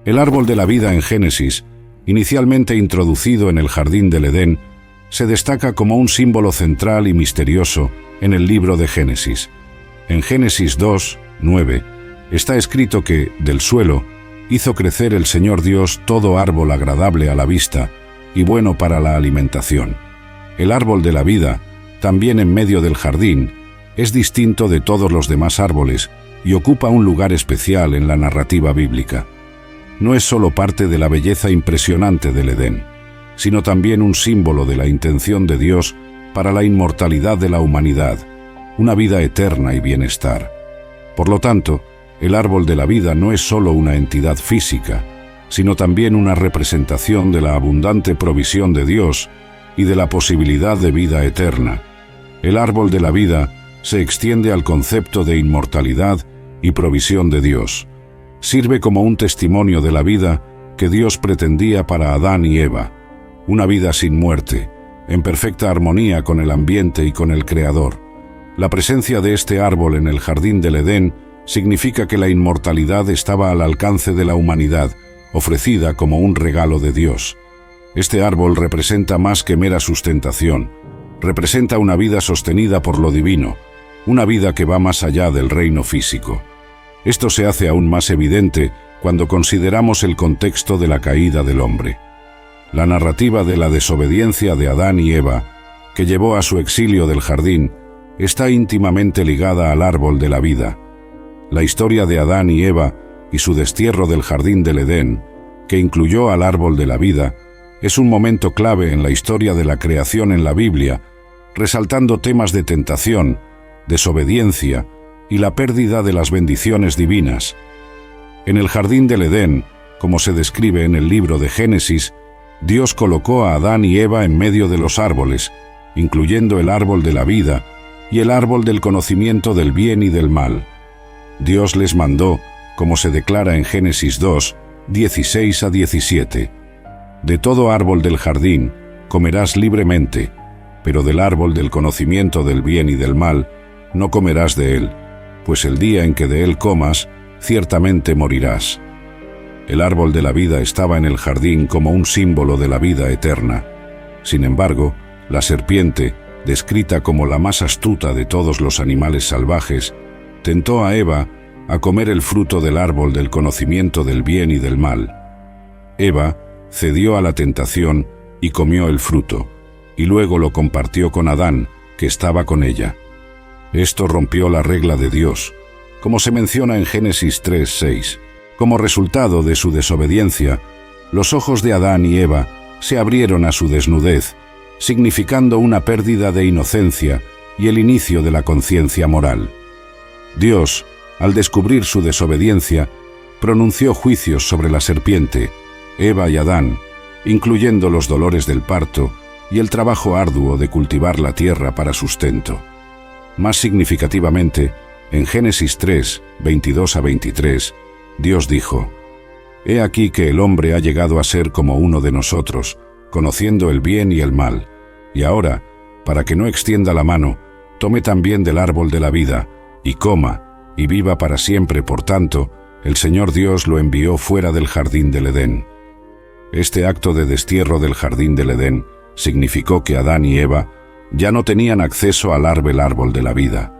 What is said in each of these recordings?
El árbol de la vida en Génesis, inicialmente introducido en el jardín del Edén, se destaca como un símbolo central y misterioso en el libro de Génesis. En Génesis 2, 9, está escrito que, del suelo, hizo crecer el Señor Dios todo árbol agradable a la vista y bueno para la alimentación. El árbol de la vida, también en medio del jardín, es distinto de todos los demás árboles y ocupa un lugar especial en la narrativa bíblica. No es solo parte de la belleza impresionante del Edén, sino también un símbolo de la intención de Dios para la inmortalidad de la humanidad, una vida eterna y bienestar. Por lo tanto, el árbol de la vida no es solo una entidad física, sino también una representación de la abundante provisión de Dios y de la posibilidad de vida eterna. El árbol de la vida se extiende al concepto de inmortalidad y provisión de Dios. Sirve como un testimonio de la vida que Dios pretendía para Adán y Eva, una vida sin muerte, en perfecta armonía con el ambiente y con el Creador. La presencia de este árbol en el jardín del Edén significa que la inmortalidad estaba al alcance de la humanidad, ofrecida como un regalo de Dios. Este árbol representa más que mera sustentación, representa una vida sostenida por lo divino, una vida que va más allá del reino físico. Esto se hace aún más evidente cuando consideramos el contexto de la caída del hombre. La narrativa de la desobediencia de Adán y Eva, que llevó a su exilio del jardín, está íntimamente ligada al árbol de la vida. La historia de Adán y Eva y su destierro del jardín del Edén, que incluyó al árbol de la vida, es un momento clave en la historia de la creación en la Biblia, resaltando temas de tentación, desobediencia y la pérdida de las bendiciones divinas. En el jardín del Edén, como se describe en el libro de Génesis, Dios colocó a Adán y Eva en medio de los árboles, incluyendo el árbol de la vida y el árbol del conocimiento del bien y del mal. Dios les mandó, como se declara en Génesis 2, 16 a 17, «De todo árbol del jardín comerás libremente, pero del árbol del conocimiento del bien y del mal no comerás de él, pues el día en que de él comas, ciertamente morirás». El árbol de la vida estaba en el jardín como un símbolo de la vida eterna. Sin embargo, la serpiente, descrita como la más astuta de todos los animales salvajes, tentó a Eva a comer el fruto del árbol del conocimiento del bien y del mal. Eva cedió a la tentación y comió el fruto, y luego lo compartió con Adán, que estaba con ella. Esto rompió la regla de Dios, como se menciona en Génesis 3:6. Como resultado de su desobediencia, los ojos de Adán y Eva se abrieron a su desnudez, significando una pérdida de inocencia y el inicio de la conciencia moral. Dios, al descubrir su desobediencia, pronunció juicios sobre la serpiente, Eva y Adán, incluyendo los dolores del parto y el trabajo arduo de cultivar la tierra para sustento. Más significativamente, en Génesis 3, 22 a 23, Dios dijo: «He aquí que el hombre ha llegado a ser como uno de nosotros, conociendo el bien y el mal. Y ahora, para que no extienda la mano, tome también del árbol de la vida, y coma, y viva para siempre. Por tanto, el Señor Dios lo envió fuera del jardín del Edén». Este acto de destierro del jardín del Edén significó que Adán y Eva ya no tenían acceso al árbol de la vida.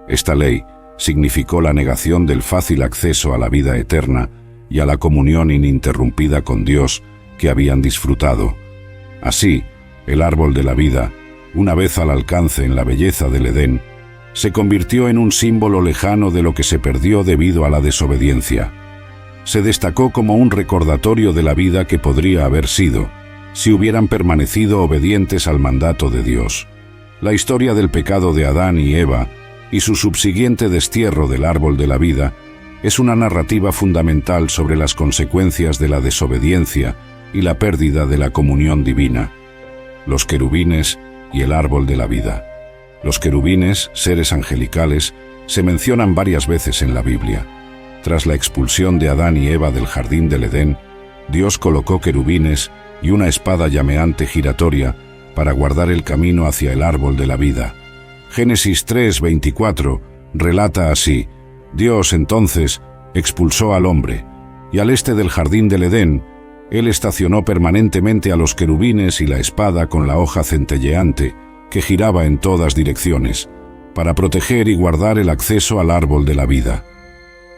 Esta ley significó la negación del fácil acceso a la vida eterna y a la comunión ininterrumpida con Dios que habían disfrutado. Así, el árbol de la vida, una vez al alcance en la belleza del Edén, se convirtió en un símbolo lejano de lo que se perdió debido a la desobediencia. Se destacó como un recordatorio de la vida que podría haber sido, si hubieran permanecido obedientes al mandato de Dios. La historia del pecado de Adán y Eva y su subsiguiente destierro del árbol de la vida es una narrativa fundamental sobre las consecuencias de la desobediencia y la pérdida de la comunión divina. Los querubines y el árbol de la vida. Los querubines, seres angelicales, se mencionan varias veces en la Biblia. Tras la expulsión de Adán y Eva del jardín del Edén, Dios colocó querubines y una espada llameante giratoria para guardar el camino hacia el árbol de la vida. Génesis 3:24 relata así: Dios entonces expulsó al hombre, y al este del jardín del Edén, Él estacionó permanentemente a los querubines y la espada con la hoja centelleante, que giraba en todas direcciones, para proteger y guardar el acceso al árbol de la vida.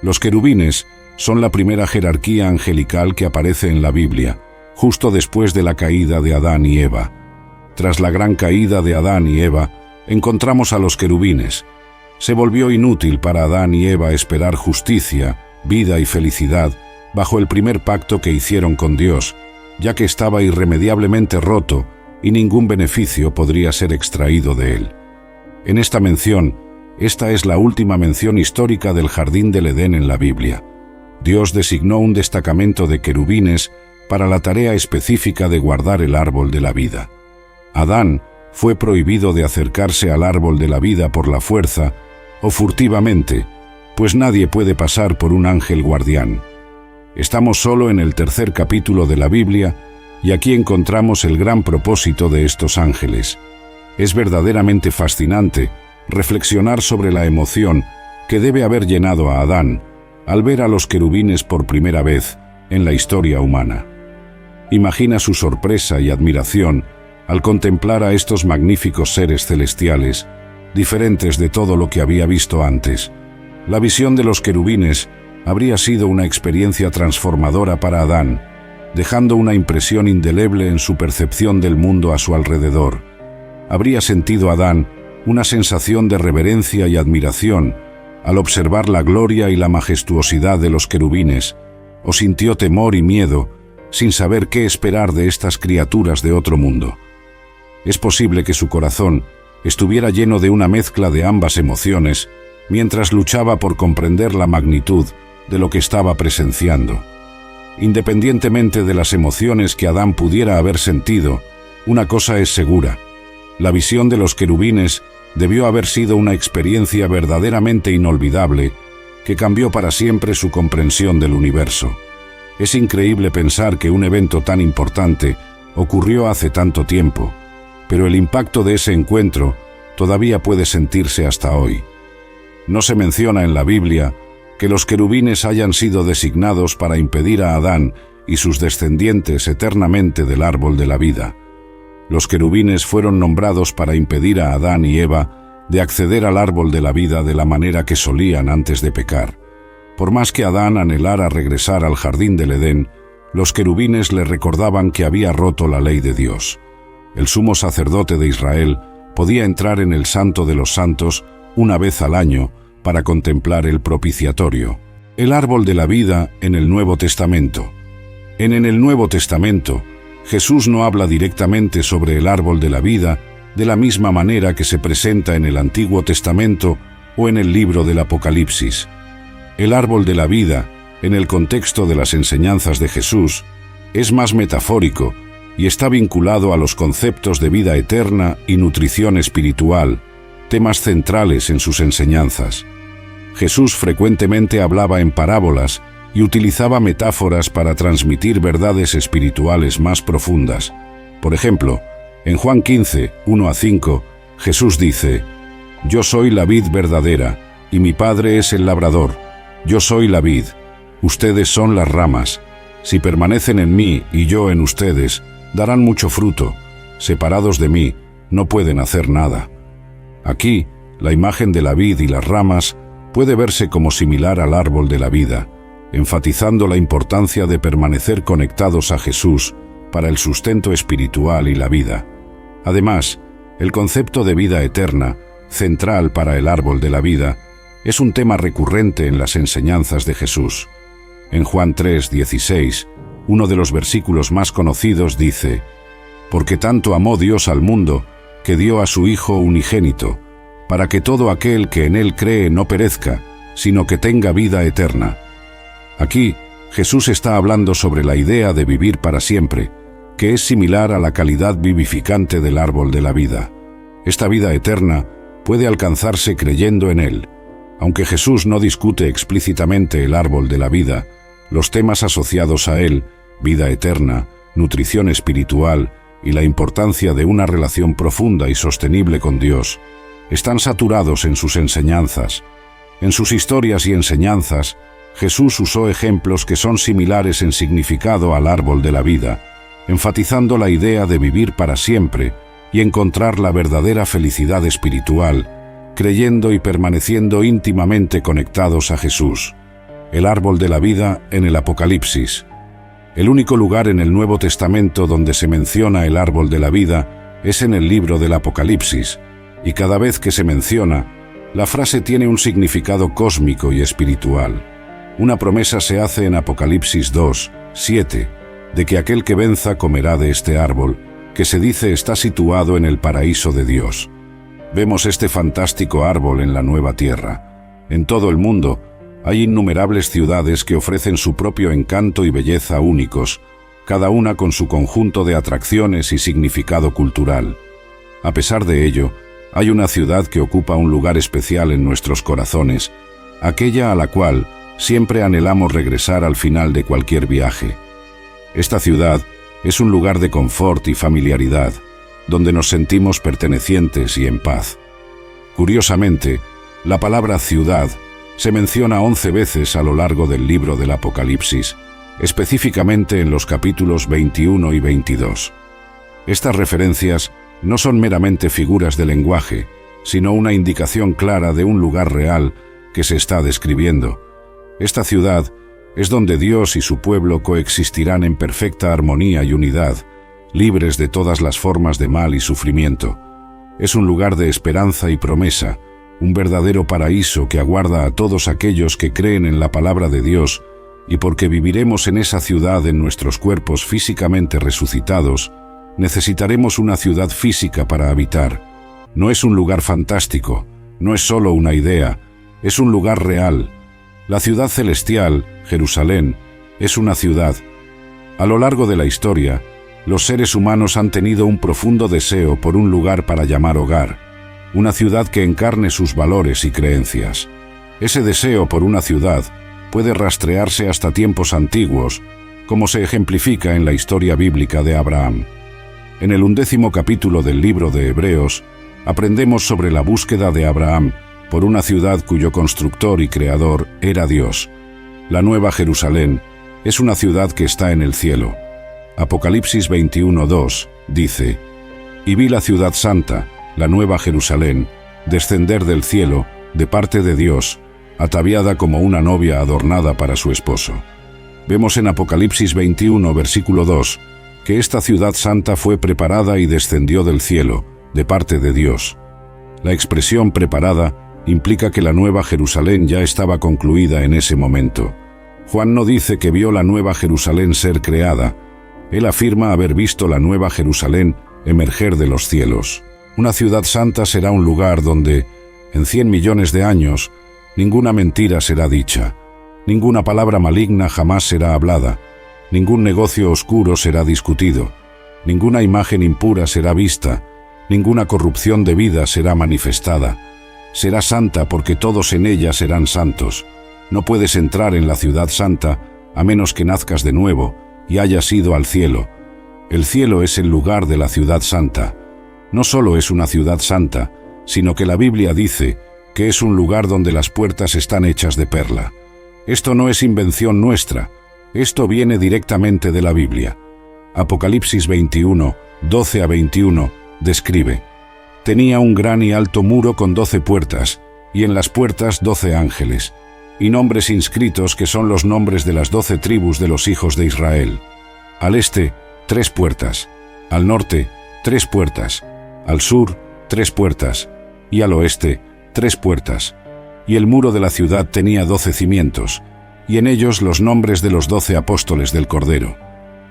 Los querubines son la primera jerarquía angelical que aparece en la Biblia, justo después de la caída de Adán y Eva. Tras la gran caída de Adán y Eva, encontramos a los querubines. Se volvió inútil para Adán y Eva esperar justicia, vida y felicidad bajo el primer pacto que hicieron con Dios, ya que estaba irremediablemente roto y ningún beneficio podría ser extraído de él. En esta mención, esta es la última mención histórica del jardín del Edén en la Biblia. Dios designó un destacamento de querubines para la tarea específica de guardar el árbol de la vida. Adán fue prohibido de acercarse al árbol de la vida por la fuerza o furtivamente, pues nadie puede pasar por un ángel guardián. Estamos solo en el tercer capítulo de la Biblia y aquí encontramos el gran propósito de estos ángeles. Es verdaderamente fascinante reflexionar sobre la emoción que debe haber llenado a Adán al ver a los querubines por primera vez en la historia humana. Imagina su sorpresa y admiración al contemplar a estos magníficos seres celestiales, diferentes de todo lo que había visto antes. La visión de los querubines habría sido una experiencia transformadora para Adán, dejando una impresión indeleble en su percepción del mundo a su alrededor. Habría sentido Adán una sensación de reverencia y admiración al observar la gloria y la majestuosidad de los querubines, o sintió temor y miedo sin saber qué esperar de estas criaturas de otro mundo. Es posible que su corazón estuviera lleno de una mezcla de ambas emociones mientras luchaba por comprender la magnitud de lo que estaba presenciando. Independientemente de las emociones que Adán pudiera haber sentido, una cosa es segura: la visión de los querubines debió haber sido una experiencia verdaderamente inolvidable que cambió para siempre su comprensión del universo. Es increíble pensar que un evento tan importante ocurrió hace tanto tiempo, pero el impacto de ese encuentro todavía puede sentirse hasta hoy. No se menciona en la Biblia que los querubines hayan sido designados para impedir a Adán y sus descendientes eternamente del árbol de la vida. Los querubines fueron nombrados para impedir a Adán y Eva de acceder al árbol de la vida de la manera que solían antes de pecar. Por más que Adán anhelara regresar al jardín del Edén, los querubines le recordaban que había roto la ley de Dios. El sumo sacerdote de Israel podía entrar en el Santo de los Santos una vez al año para contemplar el propiciatorio. El árbol de la vida en el Nuevo Testamento. En el Nuevo Testamento, Jesús no habla directamente sobre el árbol de la vida de la misma manera que se presenta en el Antiguo Testamento o en el libro del Apocalipsis. El árbol de la vida, en el contexto de las enseñanzas de Jesús, es más metafórico y está vinculado a los conceptos de vida eterna y nutrición espiritual, temas centrales en sus enseñanzas. Jesús frecuentemente hablaba en parábolas y utilizaba metáforas para transmitir verdades espirituales más profundas. Por ejemplo, en Juan 15, 1-5, Jesús dice: «Yo soy la vid verdadera, y mi Padre es el labrador. Yo soy la vid, ustedes son las ramas. Si permanecen en mí y yo en ustedes, darán mucho fruto. Separados de mí, no pueden hacer nada». Aquí, la imagen de la vid y las ramas puede verse como similar al árbol de la vida, enfatizando la importancia de permanecer conectados a Jesús para el sustento espiritual y la vida. Además, el concepto de vida eterna, central para el árbol de la vida, es un tema recurrente en las enseñanzas de Jesús. En Juan 3:16, uno de los versículos más conocidos dice: «Porque tanto amó Dios al mundo, que dio a su Hijo unigénito, para que todo aquel que en Él cree no perezca, sino que tenga vida eterna». Aquí, Jesús está hablando sobre la idea de vivir para siempre, que es similar a la calidad vivificante del árbol de la vida. Esta vida eterna puede alcanzarse creyendo en Él. Aunque Jesús no discute explícitamente el árbol de la vida, los temas asociados a él, vida eterna, nutrición espiritual y la importancia de una relación profunda y sostenible con Dios, están saturados en sus enseñanzas. En sus historias y enseñanzas, Jesús usó ejemplos que son similares en significado al árbol de la vida, enfatizando la idea de vivir para siempre y encontrar la verdadera felicidad espiritual, creyendo y permaneciendo íntimamente conectados a Jesús. El árbol de la vida en el Apocalipsis. El único lugar en el Nuevo Testamento donde se menciona el árbol de la vida es en el libro del Apocalipsis, y cada vez que se menciona, la frase tiene un significado cósmico y espiritual. Una promesa se hace en Apocalipsis 2, 7, de que aquel que venza comerá de este árbol, que se dice está situado en el paraíso de Dios. Vemos este fantástico árbol en la nueva tierra. En todo el mundo, hay innumerables ciudades que ofrecen su propio encanto y belleza únicos, cada una con su conjunto de atracciones y significado cultural. A pesar de ello, hay una ciudad que ocupa un lugar especial en nuestros corazones, aquella a la cual siempre anhelamos regresar al final de cualquier viaje. Esta ciudad es un lugar de confort y familiaridad, donde nos sentimos pertenecientes y en paz. Curiosamente, la palabra ciudad se menciona 11 veces a lo largo del libro del Apocalipsis, específicamente en los capítulos 21 y 22. Estas referencias no son meramente figuras de lenguaje, sino una indicación clara de un lugar real que se está describiendo. Esta ciudad es donde Dios y su pueblo coexistirán en perfecta armonía y unidad, libres de todas las formas de mal y sufrimiento. Es un lugar de esperanza y promesa, un verdadero paraíso que aguarda a todos aquellos que creen en la palabra de Dios, y porque viviremos en esa ciudad en nuestros cuerpos físicamente resucitados, necesitaremos una ciudad física para habitar. No es un lugar fantástico, no es solo una idea, es un lugar real. La ciudad celestial, Jerusalén, es una ciudad. A lo largo de la historia, los seres humanos han tenido un profundo deseo por un lugar para llamar hogar, una ciudad que encarne sus valores y creencias. Ese deseo por una ciudad puede rastrearse hasta tiempos antiguos, como se ejemplifica en la historia bíblica de Abraham. En el 11º capítulo del libro de Hebreos, aprendemos sobre la búsqueda de Abraham por una ciudad cuyo constructor y creador era Dios. La Nueva Jerusalén es una ciudad que está en el cielo. Apocalipsis 21:2 dice: «Y vi la ciudad santa, la Nueva Jerusalén, descender del cielo, de parte de Dios, ataviada como una novia adornada para su esposo». Vemos en Apocalipsis 21, versículo 2, que esta ciudad santa fue preparada y descendió del cielo, de parte de Dios. La expresión preparada implica que la Nueva Jerusalén ya estaba concluida en ese momento. Juan no dice que vio la Nueva Jerusalén ser creada. Él afirma haber visto la Nueva Jerusalén emerger de los cielos. Una ciudad santa será un lugar donde, en 100 millones de años, ninguna mentira será dicha, ninguna palabra maligna jamás será hablada, ningún negocio oscuro será discutido, ninguna imagen impura será vista, ninguna corrupción de vida será manifestada. Será santa porque todos en ella serán santos. No puedes entrar en la ciudad santa a menos que nazcas de nuevo y hayas ido al cielo. El cielo es el lugar de la ciudad santa. No solo es una ciudad santa, sino que la Biblia dice que es un lugar donde las puertas están hechas de perla. Esto no es invención nuestra, esto viene directamente de la Biblia. Apocalipsis 21, 12 a 21, describe: «Tenía un gran y alto muro con 12 puertas, y en las puertas 12 ángeles, y nombres inscritos que son los nombres de las 12 tribus de los hijos de Israel. Al este, 3 puertas, al norte, 3 puertas, al sur, 3 puertas, y al oeste, 3 puertas. Y el muro de la ciudad tenía 12 cimientos, y en ellos los nombres de los 12 apóstoles del Cordero.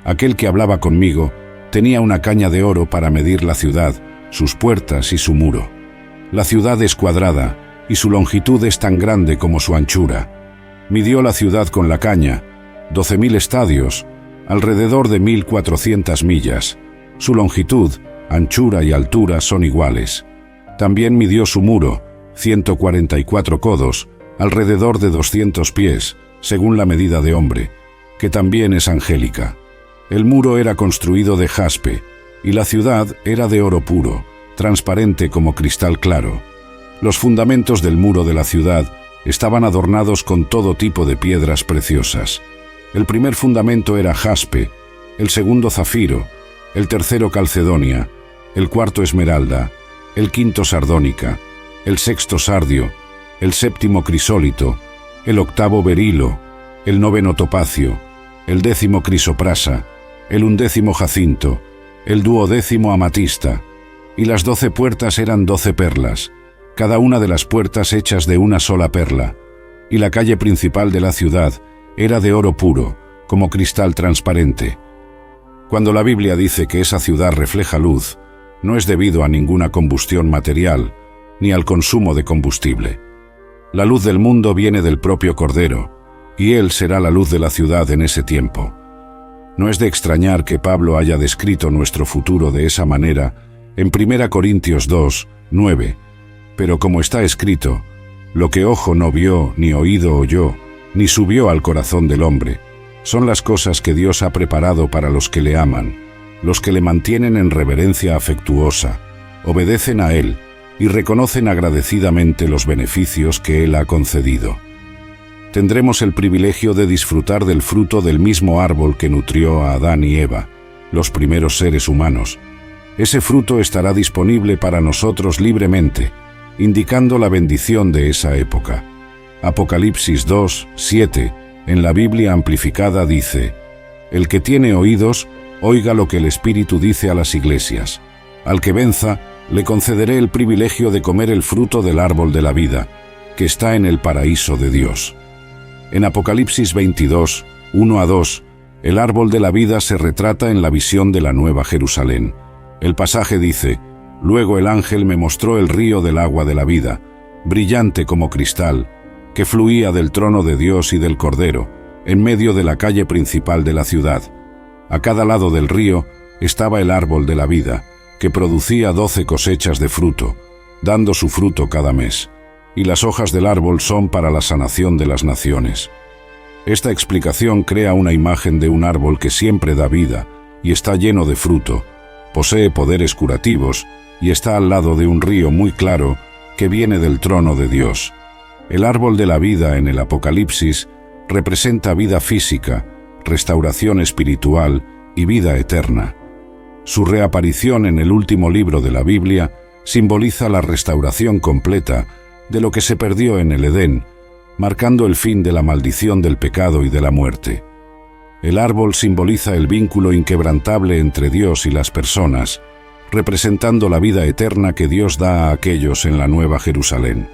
Aquel que hablaba conmigo tenía una caña de oro para medir la ciudad, sus puertas y su muro. La ciudad es cuadrada, y su longitud es tan grande como su anchura. Midió la ciudad con la caña, 12.000 estadios, alrededor de 1.400 millas. Su longitud, anchura y altura son iguales. También midió su muro, 144 codos, alrededor de 200 pies, según la medida de hombre, que también es angélica. El muro era construido de jaspe, y la ciudad era de oro puro, transparente como cristal claro. Los fundamentos del muro de la ciudad Estaban adornados con todo tipo de piedras preciosas. El primer fundamento era jaspe, el segundo zafiro, el tercero calcedonia, el cuarto esmeralda, el quinto sardónica, el sexto sardio, el séptimo crisólito, el octavo berilo, el noveno topacio, el décimo crisoprasa, el undécimo jacinto, el duodécimo amatista, y las 12 puertas eran 12 perlas, cada una de las puertas hechas de una sola perla, y la calle principal de la ciudad era de oro puro, como cristal transparente. Cuando la Biblia dice que esa ciudad refleja luz, no es debido a ninguna combustión material, ni al consumo de combustible. La luz del mundo viene del propio Cordero, y Él será la luz de la ciudad en ese tiempo. No es de extrañar que Pablo haya descrito nuestro futuro de esa manera en 1 Corintios 2, 9, pero como está escrito, lo que ojo no vio, ni oído oyó, ni subió al corazón del hombre, son las cosas que Dios ha preparado para los que le aman, los que le mantienen en reverencia afectuosa, obedecen a Él y reconocen agradecidamente los beneficios que Él ha concedido. Tendremos el privilegio de disfrutar del fruto del mismo árbol que nutrió a Adán y Eva, los primeros seres humanos. Ese fruto estará disponible para nosotros libremente, indicando la bendición de esa época. Apocalipsis 2, 7, en la Biblia amplificada dice: «El que tiene oídos, oiga lo que el Espíritu dice a las iglesias. Al que venza, le concederé el privilegio de comer el fruto del árbol de la vida, que está en el paraíso de Dios». En Apocalipsis 22, 1-2, el árbol de la vida se retrata en la visión de la Nueva Jerusalén. El pasaje dice: «Luego el ángel me mostró el río del agua de la vida, brillante como cristal, que fluía del trono de Dios y del Cordero, en medio de la calle principal de la ciudad. A cada lado del río estaba el árbol de la vida, que producía 12 cosechas de fruto, dando su fruto cada mes, y las hojas del árbol son para la sanación de las naciones». Esta explicación crea una imagen de un árbol que siempre da vida y está lleno de fruto, posee poderes curativos y está al lado de un río muy claro que viene del trono de Dios. El árbol de la vida en el Apocalipsis representa vida física, restauración espiritual y vida eterna. Su reaparición en el último libro de la Biblia simboliza la restauración completa de lo que se perdió en el Edén, marcando el fin de la maldición del pecado y de la muerte. El árbol simboliza el vínculo inquebrantable entre Dios y las personas, representando la vida eterna que Dios da a aquellos en la Nueva Jerusalén.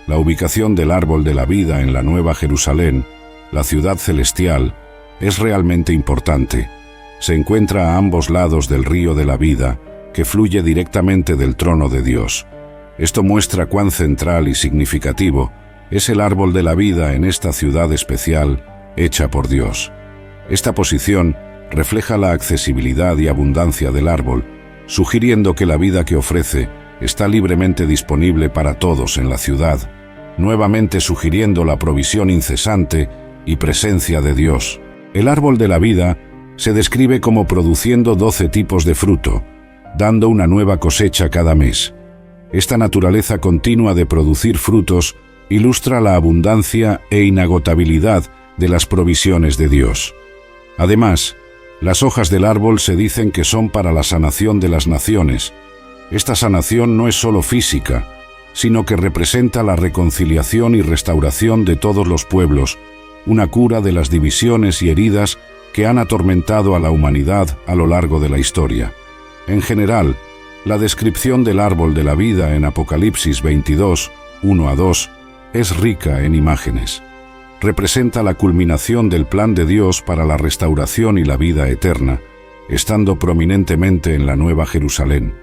La ubicación del árbol de la vida en la Nueva Jerusalén, la ciudad celestial, es realmente importante. Se encuentra a ambos lados del río de la vida, que fluye directamente del trono de Dios. Esto muestra cuán central y significativo es el árbol de la vida en esta ciudad especial hecha por Dios. Esta posición refleja la accesibilidad y abundancia del árbol, sugiriendo que la vida que ofrece está libremente disponible para todos en la ciudad, nuevamente sugiriendo la provisión incesante y presencia de Dios. El árbol de la vida se describe como produciendo 12 tipos de fruto, dando una nueva cosecha cada mes. Esta naturaleza continua de producir frutos ilustra la abundancia e inagotabilidad de las provisiones de Dios. Además, las hojas del árbol se dicen que son para la sanación de las naciones. Esta sanación no es solo física, sino que representa la reconciliación y restauración de todos los pueblos, una cura de las divisiones y heridas que han atormentado a la humanidad a lo largo de la historia. En general, la descripción del árbol de la vida en Apocalipsis 22, 1-2, es rica en imágenes. Representa la culminación del plan de Dios para la restauración y la vida eterna, estando prominentemente en la Nueva Jerusalén.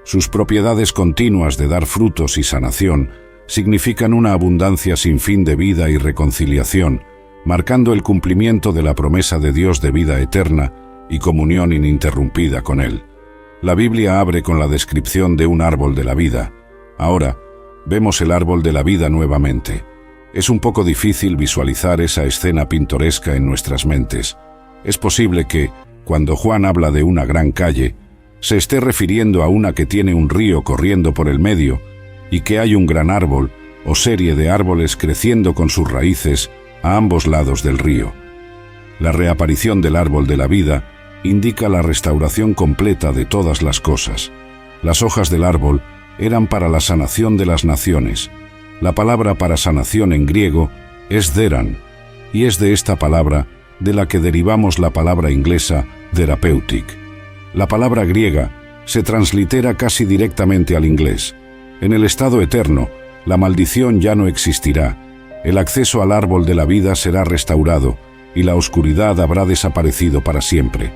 Sus propiedades continuas de dar frutos y sanación significan una abundancia sin fin de vida y reconciliación, marcando el cumplimiento de la promesa de Dios de vida eterna y comunión ininterrumpida con Él. La Biblia abre con la descripción de un árbol de la vida. Ahora, vemos el árbol de la vida nuevamente. Es un poco difícil visualizar esa escena pintoresca en nuestras mentes. Es posible que, cuando Juan habla de una gran calle, se esté refiriendo a una que tiene un río corriendo por el medio y que hay un gran árbol o serie de árboles creciendo con sus raíces a ambos lados del río. La reaparición del árbol de la vida indica la restauración completa de todas las cosas. Las hojas del árbol eran para la sanación de las naciones. La palabra para sanación en griego es deran, y es de esta palabra de la que derivamos la palabra inglesa therapeutic. La palabra griega se translitera casi directamente al inglés. En el estado eterno, la maldición ya no existirá, el acceso al árbol de la vida será restaurado y la oscuridad habrá desaparecido para siempre.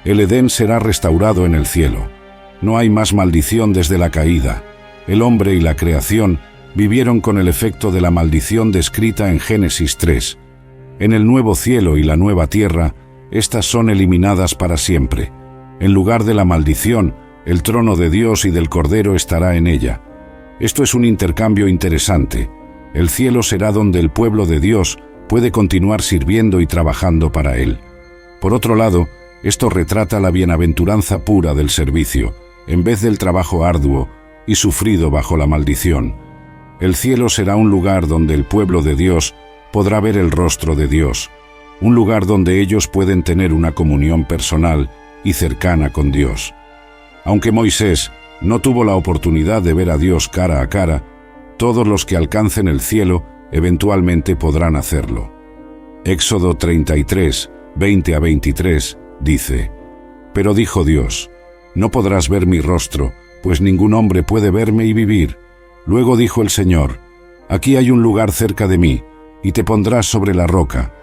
El Edén será restaurado en el cielo. No hay más maldición desde la caída. El hombre y la creación vivieron con el efecto de la maldición descrita en Génesis 3. En el nuevo cielo y la nueva tierra, estas son eliminadas para siempre. En lugar de la maldición, el trono de Dios y del Cordero estará en ella. Esto es un intercambio interesante. El cielo será donde el pueblo de Dios puede continuar sirviendo y trabajando para Él. Por otro lado, esto retrata la bienaventuranza pura del servicio, en vez del trabajo arduo y sufrido bajo la maldición. El cielo será un lugar donde el pueblo de Dios podrá ver el rostro de Dios, un lugar donde ellos pueden tener una comunión personal y cercana con Dios. Aunque Moisés no tuvo la oportunidad de ver a Dios cara a cara, todos los que alcancen el cielo eventualmente podrán hacerlo. Éxodo 33, 20-23, dice: «Pero dijo Dios, no podrás ver mi rostro, pues ningún hombre puede verme y vivir. Luego dijo el Señor, aquí hay un lugar cerca de mí, y te pondrás sobre la roca.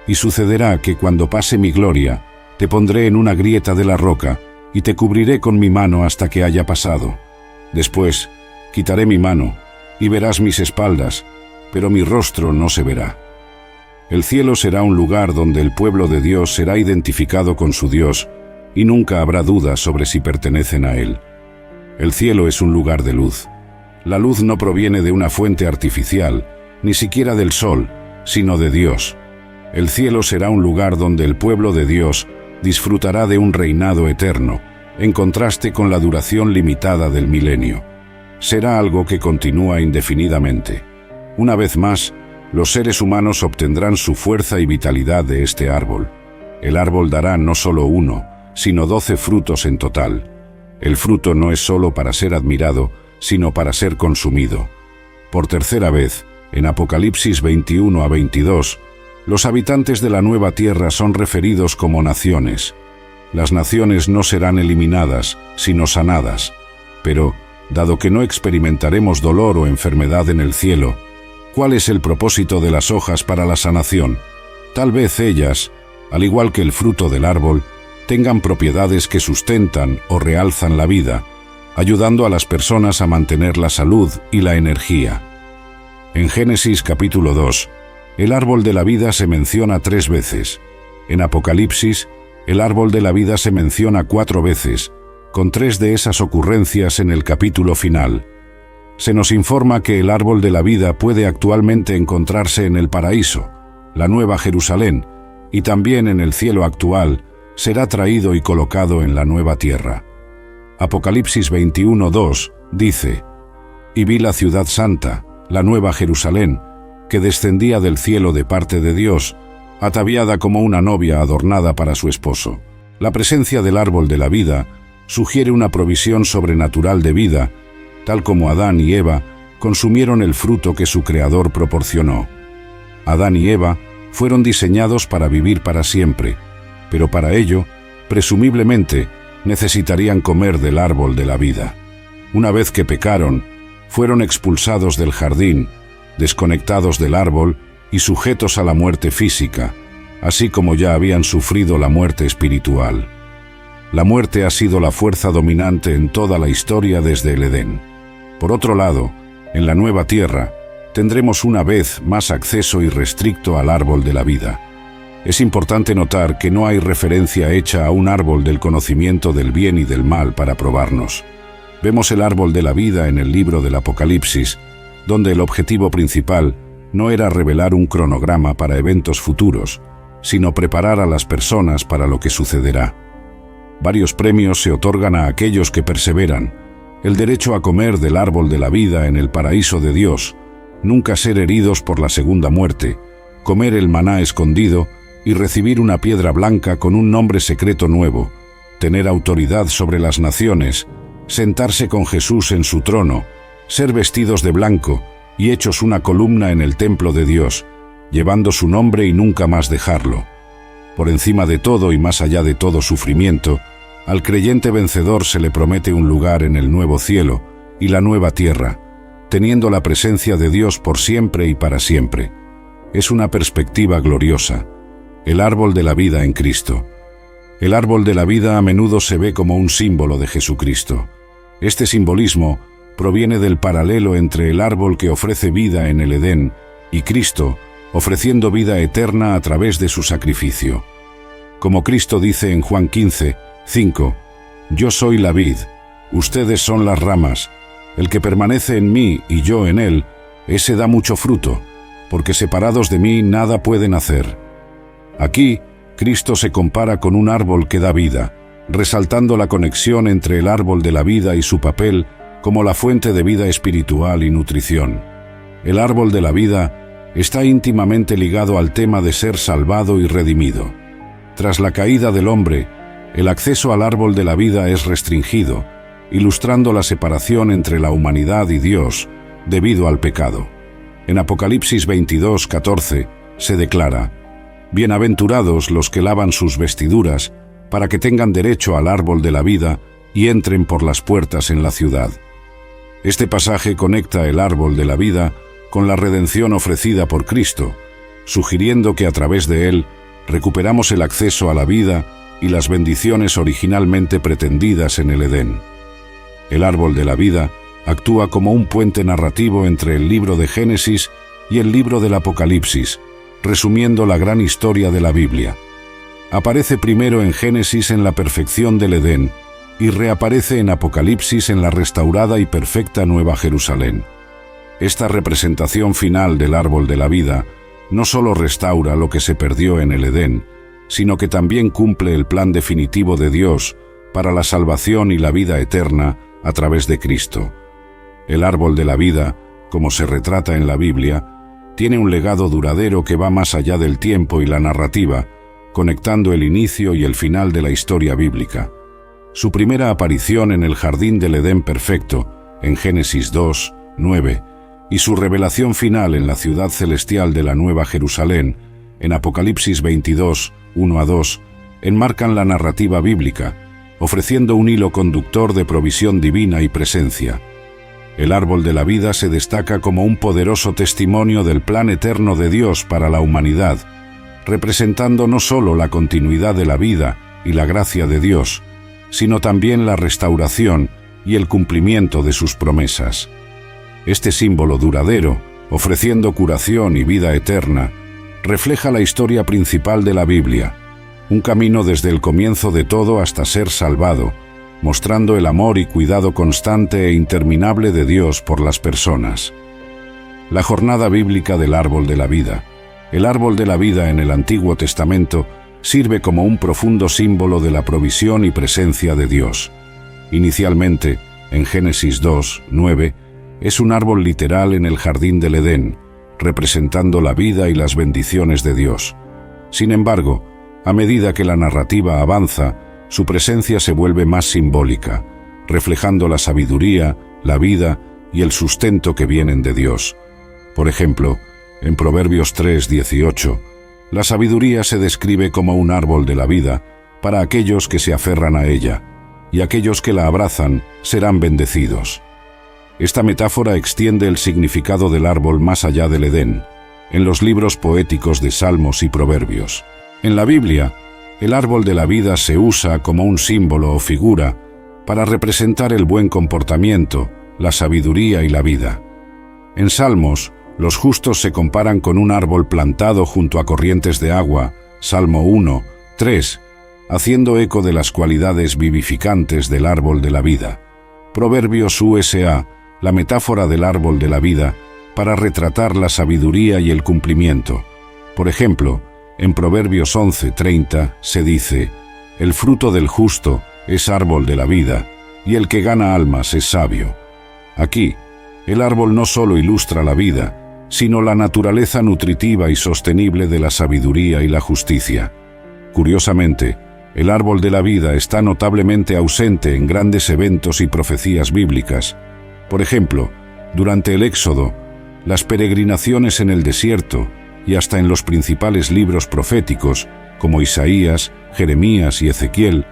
Y sucederá que cuando pase mi gloria, te pondré en una grieta de la roca, y te cubriré con mi mano hasta que haya pasado. Después, quitaré mi mano, y verás mis espaldas, pero mi rostro no se verá». El cielo será un lugar donde el pueblo de Dios será identificado con su Dios, y nunca habrá duda sobre si pertenecen a Él. El cielo es un lugar de luz. La luz no proviene de una fuente artificial, ni siquiera del sol, sino de Dios. El cielo será un lugar donde el pueblo de Dios disfrutará de un reinado eterno, en contraste con la duración limitada del milenio. Será algo que continúa indefinidamente. Una vez más, los seres humanos obtendrán su fuerza y vitalidad de este árbol. El árbol dará no solo 1, sino 12 frutos en total. El fruto no es solo para ser admirado, sino para ser consumido. Por tercera vez, en Apocalipsis 21-22, los habitantes de la nueva tierra son referidos como naciones. Las naciones no serán eliminadas, sino sanadas. Pero, dado que no experimentaremos dolor o enfermedad en el cielo, ¿cuál es el propósito de las hojas para la sanación? Tal vez ellas, al igual que el fruto del árbol, tengan propiedades que sustentan o realzan la vida, ayudando a las personas a mantener la salud y la energía. En Génesis capítulo 2, el árbol de la vida se menciona 3 veces. En Apocalipsis, el árbol de la vida se menciona 4 veces, con 3 de esas ocurrencias en el capítulo final. Se nos informa que el árbol de la vida puede actualmente encontrarse en el paraíso, la Nueva Jerusalén, y también en el cielo actual, será traído y colocado en la nueva tierra. Apocalipsis 21:2 dice: «Y vi la ciudad santa, la Nueva Jerusalén, que descendía del cielo de parte de Dios, ataviada como una novia adornada para su esposo». La presencia del árbol de la vida sugiere una provisión sobrenatural de vida, tal como Adán y Eva consumieron el fruto que su Creador proporcionó. Adán y Eva fueron diseñados para vivir para siempre, pero para ello, presumiblemente, necesitarían comer del árbol de la vida. Una vez que pecaron, fueron expulsados del jardín, desconectados del árbol y sujetos a la muerte física, así como ya habían sufrido la muerte espiritual. La muerte ha sido la fuerza dominante en toda la historia desde el Edén. Por otro lado, en la nueva tierra, tendremos una vez más acceso irrestricto al árbol de la vida. Es importante notar que no hay referencia hecha a un árbol del conocimiento del bien y del mal para probarnos. Vemos el árbol de la vida en el libro del Apocalipsis, donde el objetivo principal no era revelar un cronograma para eventos futuros, sino preparar a las personas para lo que sucederá. Varios premios se otorgan a aquellos que perseveran: el derecho a comer del árbol de la vida en el paraíso de Dios, nunca ser heridos por la segunda muerte, comer el maná escondido y recibir una piedra blanca con un nombre secreto nuevo, tener autoridad sobre las naciones, sentarse con Jesús en su trono, ser vestidos de blanco y hechos una columna en el templo de Dios, llevando su nombre y nunca más dejarlo. Por encima de todo y más allá de todo sufrimiento, al creyente vencedor se le promete un lugar en el nuevo cielo y la nueva tierra, teniendo la presencia de Dios por siempre y para siempre. Es una perspectiva gloriosa. El árbol de la vida en Cristo. El árbol de la vida a menudo se ve como un símbolo de Jesucristo. Este simbolismo proviene del paralelo entre el árbol que ofrece vida en el Edén y Cristo, ofreciendo vida eterna a través de su sacrificio. Como Cristo dice en Juan 15:5, «Yo soy la vid, ustedes son las ramas. El que permanece en mí y yo en él, ese da mucho fruto, porque separados de mí nada pueden hacer». Aquí, Cristo se compara con un árbol que da vida, resaltando la conexión entre el árbol de la vida y su papel como la fuente de vida espiritual y nutrición. El árbol de la vida está íntimamente ligado al tema de ser salvado y redimido. Tras la caída del hombre, el acceso al árbol de la vida es restringido, ilustrando la separación entre la humanidad y Dios debido al pecado. En Apocalipsis 22:14 se declara: «Bienaventurados los que lavan sus vestiduras, para que tengan derecho al árbol de la vida y entren por las puertas en la ciudad». Este pasaje conecta el árbol de la vida con la redención ofrecida por Cristo, sugiriendo que a través de él recuperamos el acceso a la vida y las bendiciones originalmente pretendidas en el Edén. El árbol de la vida actúa como un puente narrativo entre el libro de Génesis y el libro del Apocalipsis, resumiendo la gran historia de la Biblia. Aparece primero en Génesis en la perfección del Edén y reaparece en Apocalipsis en la restaurada y perfecta Nueva Jerusalén. Esta representación final del árbol de la vida no solo restaura lo que se perdió en el Edén, sino que también cumple el plan definitivo de Dios para la salvación y la vida eterna a través de Cristo. El árbol de la vida, como se retrata en la Biblia, tiene un legado duradero que va más allá del tiempo y la narrativa, conectando el inicio y el final de la historia bíblica. Su primera aparición en el jardín del Edén perfecto, en Génesis 2:9, y su revelación final en la ciudad celestial de la Nueva Jerusalén, en Apocalipsis 22:1-2, enmarcan la narrativa bíblica, ofreciendo un hilo conductor de provisión divina y presencia. El árbol de la vida se destaca como un poderoso testimonio del plan eterno de Dios para la humanidad, representando no solo la continuidad de la vida y la gracia de Dios, sino también la restauración y el cumplimiento de sus promesas. Este símbolo duradero, ofreciendo curación y vida eterna, refleja la historia principal de la Biblia, un camino desde el comienzo de todo hasta ser salvado, mostrando el amor y cuidado constante e interminable de Dios por las personas. La jornada bíblica del árbol de la vida. El árbol de la vida en el Antiguo Testamento sirve como un profundo símbolo de la provisión y presencia de Dios. Inicialmente, en Génesis 2:9, es un árbol literal en el jardín del Edén, representando la vida y las bendiciones de Dios. Sin embargo, a medida que la narrativa avanza, su presencia se vuelve más simbólica, reflejando la sabiduría, la vida y el sustento que vienen de Dios. Por ejemplo, en Proverbios 3:18, la sabiduría se describe como un árbol de la vida para aquellos que se aferran a ella, y aquellos que la abrazan serán bendecidos. Esta metáfora extiende el significado del árbol más allá del Edén, en los libros poéticos de Salmos y Proverbios. En la Biblia, el árbol de la vida se usa como un símbolo o figura para representar el buen comportamiento, la sabiduría y la vida. En Salmos, los justos se comparan con un árbol plantado junto a corrientes de agua, Salmo 1:3, haciendo eco de las cualidades vivificantes del árbol de la vida. Proverbios USA, la metáfora del árbol de la vida, para retratar la sabiduría y el cumplimiento. Por ejemplo, en Proverbios 11:30 se dice: «El fruto del justo es árbol de la vida, y el que gana almas es sabio». Aquí, el árbol no solo ilustra la vida, sino la naturaleza nutritiva y sostenible de la sabiduría y la justicia. Curiosamente, el árbol de la vida está notablemente ausente en grandes eventos y profecías bíblicas. Por ejemplo, durante el Éxodo, las peregrinaciones en el desierto y hasta en los principales libros proféticos, como Isaías, Jeremías y Ezequiel,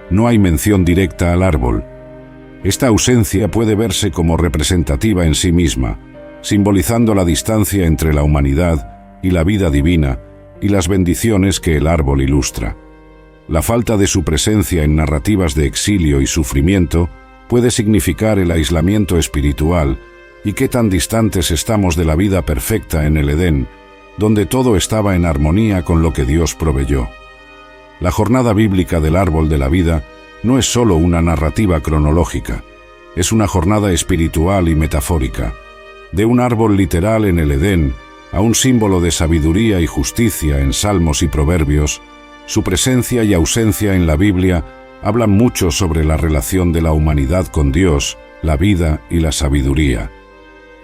no hay mención directa al árbol. Esta ausencia puede verse como representativa en sí misma, simbolizando la distancia entre la humanidad y la vida divina y las bendiciones que el árbol ilustra. La falta de su presencia en narrativas de exilio y sufrimiento puede significar el aislamiento espiritual y qué tan distantes estamos de la vida perfecta en el Edén, donde todo estaba en armonía con lo que Dios proveyó. La jornada bíblica del árbol de la vida no es solo una narrativa cronológica, es una jornada espiritual y metafórica. De un árbol literal en el Edén a un símbolo de sabiduría y justicia en Salmos y Proverbios, su presencia y ausencia en la Biblia hablan mucho sobre la relación de la humanidad con Dios, la vida y la sabiduría.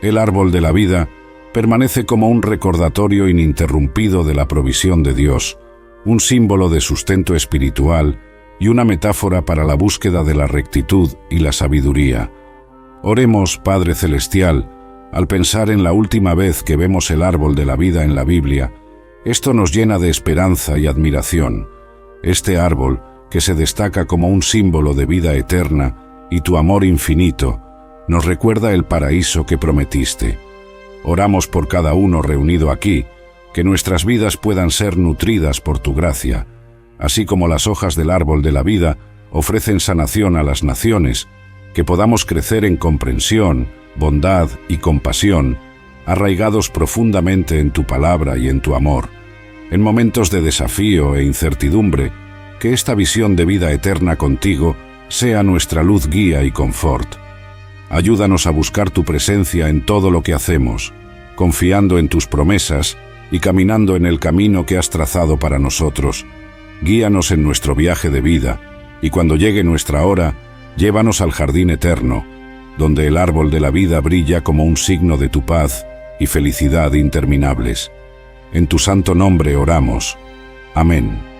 El árbol de la vida permanece como un recordatorio ininterrumpido de la provisión de Dios, un símbolo de sustento espiritual y una metáfora para la búsqueda de la rectitud y la sabiduría. Oremos, Padre Celestial, al pensar en la última vez que vemos el árbol de la vida en la Biblia, esto nos llena de esperanza y admiración. Este árbol, que se destaca como un símbolo de vida eterna y tu amor infinito, nos recuerda el paraíso que prometiste. Oramos por cada uno reunido aquí, que nuestras vidas puedan ser nutridas por tu gracia, así como las hojas del árbol de la vida ofrecen sanación a las naciones, que podamos crecer en comprensión, bondad y compasión, arraigados profundamente en tu palabra y en tu amor. En momentos de desafío e incertidumbre, que esta visión de vida eterna contigo sea nuestra luz, guía y confort. Ayúdanos a buscar tu presencia en todo lo que hacemos, confiando en tus promesas y caminando en el camino que has trazado para nosotros. Guíanos en nuestro viaje de vida, y cuando llegue nuestra hora, llévanos al jardín eterno, donde el árbol de la vida brilla como un signo de tu paz y felicidad interminables. En tu santo nombre oramos. Amén.